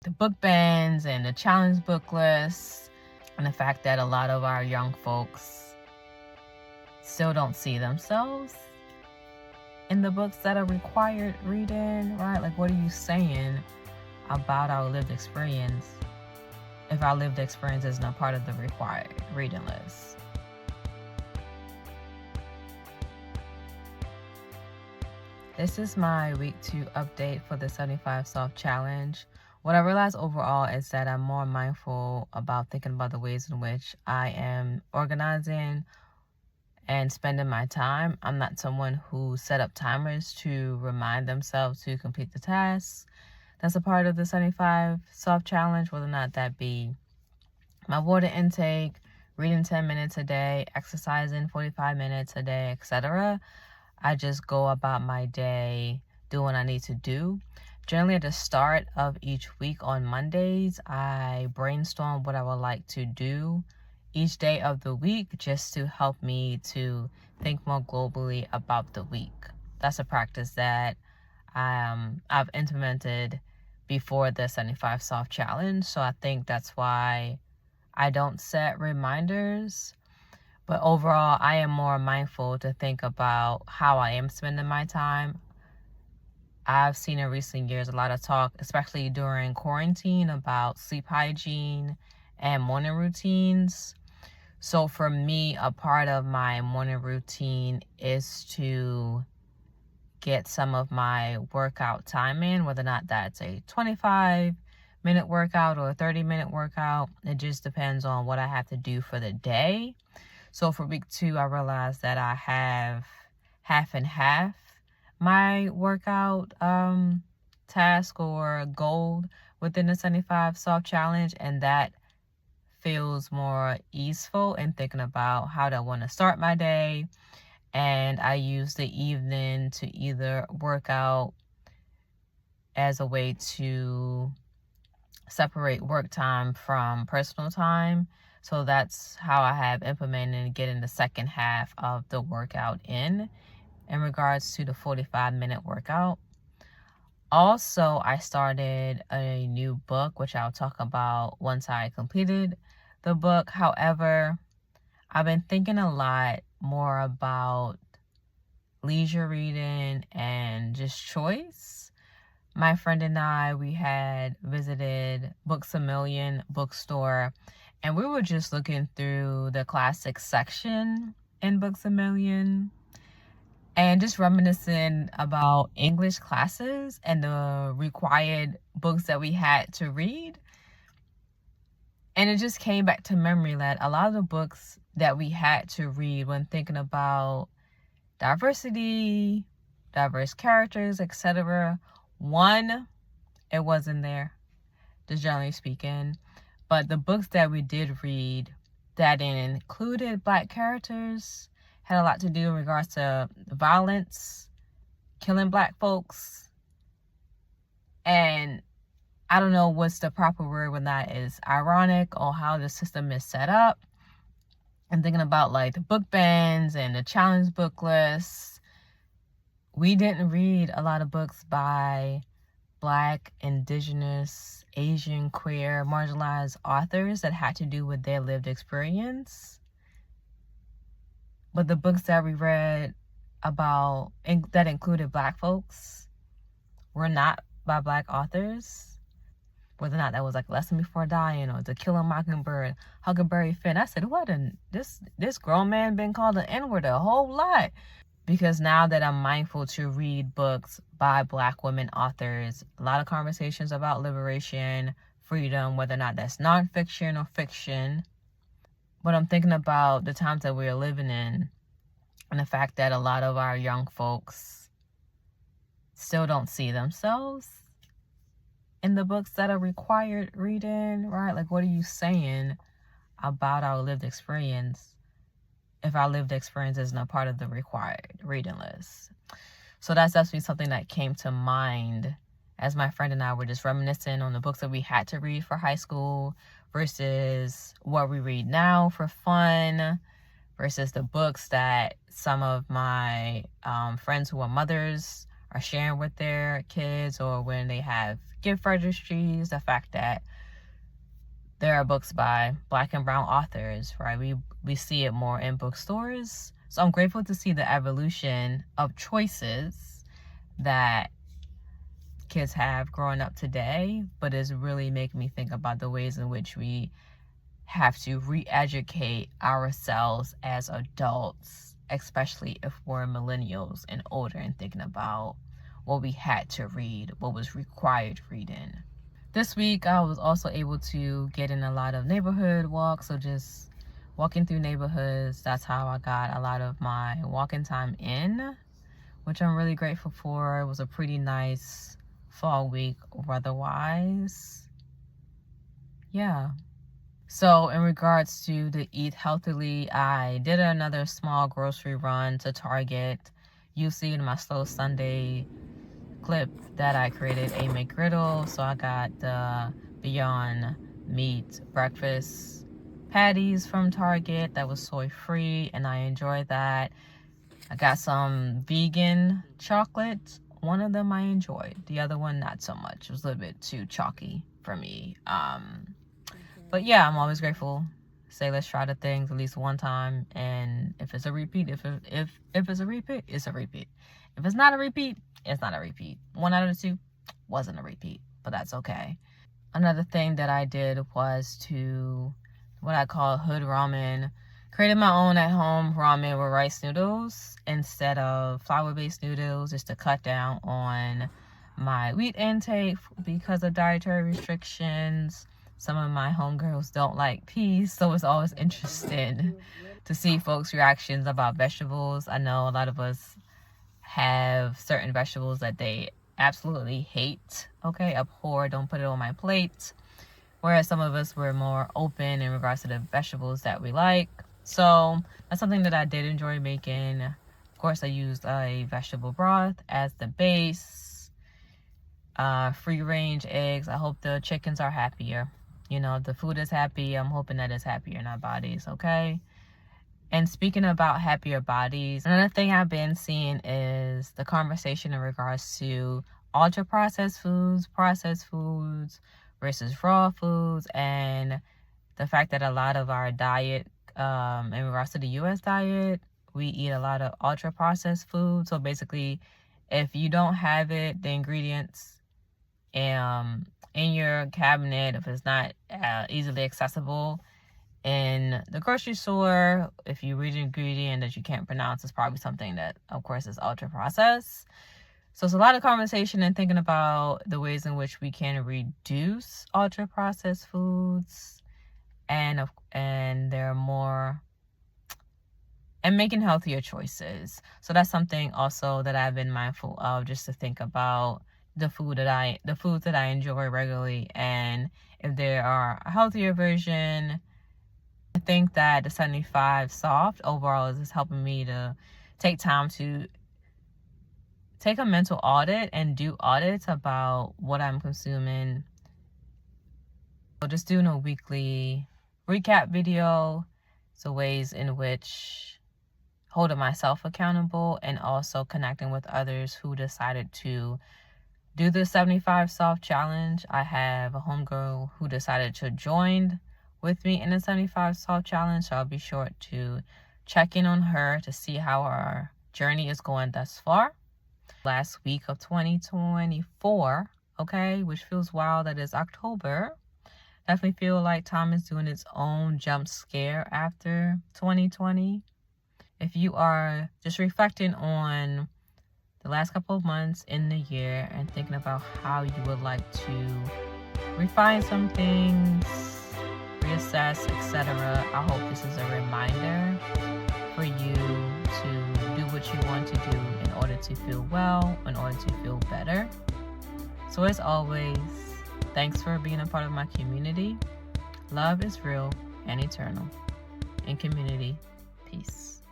the book bans and the challenge book lists, and the fact that a lot of our young folks still don't see themselves in the books that are required reading, right? Like, what are you saying about our lived experience if our lived experience isn't a part of the required reading list? This is my week 2 update for the 75 Soft Challenge. What I realized overall is that I'm more mindful about thinking about the ways in which I am organizing and spending my time. I'm not someone who set up timers to remind themselves to complete the tasks that's a part of the 75 Soft Challenge, whether or not that be my water intake, reading 10 minutes a day, exercising 45 minutes a day, etc. I just go about my day, do what I need to do. Generally, at the start of each week on Mondays, I brainstorm what I would like to do each day of the week, just to help me to think more globally about the week. That's a practice that I've implemented before the 75 Soft Challenge, so I think that's why I don't set reminders. But overall, I am more mindful to think about how I am spending my time. I've seen in recent years a lot of talk, especially during quarantine, about sleep hygiene and morning routines. So for me, a part of my morning routine is to get some of my workout time in, whether or not that's a 25-minute workout or a 30-minute workout. It just depends on what I have to do for the day. So for week 2, I realized that I have half and half my workout task or goal within the 75 Soft Challenge, and that feels more easeful in thinking about how do I want to start my day. And I use the evening to either work out as a way to separate work time from personal time. So that's how I have implemented getting the second half of the workout in regards to the 45-minute workout. Also, I started a new book, which I'll talk about once I completed the book. However, I've been thinking a lot more about leisure reading and just choice. My friend and I, we had visited Books A Million bookstore, and we were just looking through the classic section in Books A Million and just reminiscing about English classes and the required books that we had to read. And it just came back to memory that a lot of the books that we had to read when thinking about diversity, diverse characters, etc., one, it wasn't there, just generally speaking. But the books that we did read that included Black characters had a lot to do in regards to violence, killing Black folks. And I don't know what's the proper word when that is ironic or how the system is set up. I'm thinking about like the book bans and the challenge book lists. We didn't read a lot of books by Black, Indigenous, Asian, queer, marginalized authors that had to do with their lived experience. But the books that we read about that included Black folks were not by Black authors. Whether or not that was like Lesson Before Dying or To Kill a Mockingbird, Huckleberry Finn. I said, what? This grown man been called an N-word a whole lot. Because now that I'm mindful to read books by Black women authors, a lot of conversations about liberation, freedom, whether or not that's nonfiction or fiction. But I'm thinking about the times that we're living in and the fact that a lot of our young folks still don't see themselves in the books that are required reading, right? Like, what are you saying about our lived experience if our lived experience isn't a part of the required reading list? So that's definitely something that came to mind as my friend and I were just reminiscing on the books that we had to read for high school versus what we read now for fun, versus the books that some of my friends who are mothers are sharing with their kids, or when they have gift registries, the fact that there are books by Black and brown authors, right? We see it more in bookstores. So I'm grateful to see the evolution of choices that kids have growing up today, but it's really making me think about the ways in which we have to re-educate ourselves as adults, especially if we're millennials and older, and thinking about what we had to read, what was required reading. This week I was also able to get in a lot of neighborhood walks, so just walking through neighborhoods. That's how I got a lot of my walking time in, which I'm really grateful for. It was a pretty nice fall week weather-wise. Yeah. So in regards to the eat healthily, I did another small grocery run to Target. You see in my Slow Sunday clip that I created a McGriddle. So I got the Beyond Meat breakfast patties from Target that was soy-free, and I enjoyed that. I got some vegan chocolate. One of them I enjoyed. The other one, not so much. It was a little bit too chalky for me. But yeah, I'm always grateful. Say let's try the things at least one time, and if it's a repeat, if it's a repeat, it's a repeat. If it's not a repeat, it's not a repeat. 1 out of the 2 wasn't a repeat, but that's okay. Another thing that I did was to what I call hood ramen. Created my own at home ramen with rice noodles instead of flour-based noodles, just to cut down on my wheat intake because of dietary restrictions. Some of my homegirls don't like peas, so it's always interesting to see folks' reactions about vegetables. I know a lot of us have certain vegetables that they absolutely hate, okay, abhor, don't put it on my plate. Whereas some of us were more open in regards to the vegetables that we like. So that's something that I did enjoy making. Of course, I used a vegetable broth as the base. Free range eggs. I hope the chickens are happier. You know, the food is happy. I'm hoping that it's happier in our bodies, okay? And speaking about happier bodies, another thing I've been seeing is the conversation in regards to ultra processed foods versus raw foods, and the fact that a lot of our diet, in regards to the U.S. diet, we eat a lot of ultra processed food. So basically, if you don't have it, the ingredients in your cabinet, if it's not easily accessible in the grocery store, if you read an ingredient that you can't pronounce, it's probably something that, of course, is ultra processed. So it's a lot of conversation and thinking about the ways in which we can reduce ultra processed foods, and there are more, and making healthier choices. So that's something also that I've been mindful of, just to think about the foods that I enjoy regularly, and if there are a healthier version. I think that the 75 soft overall is just helping me to take time to take a mental audit and do audits about what I'm consuming. So just doing a weekly recap video, so ways in which holding myself accountable, and also connecting with others who decided to do the 75 soft challenge. I have a homegirl who decided to join with me in the 75 soft challenge, so I'll be sure to check in on her to see how our journey is going thus far. Last week of 2024, okay, which feels wild that it's October. Definitely feel like time is doing its own jump scare after 2020. If you are just reflecting on the last couple of months in the year and thinking about how you would like to refine some things, reassess, etc., I hope this is a reminder for you to do what you want to do in order to feel well, in order to feel better. So as always, thanks for being a part of my community. Love is real and eternal. In community, peace.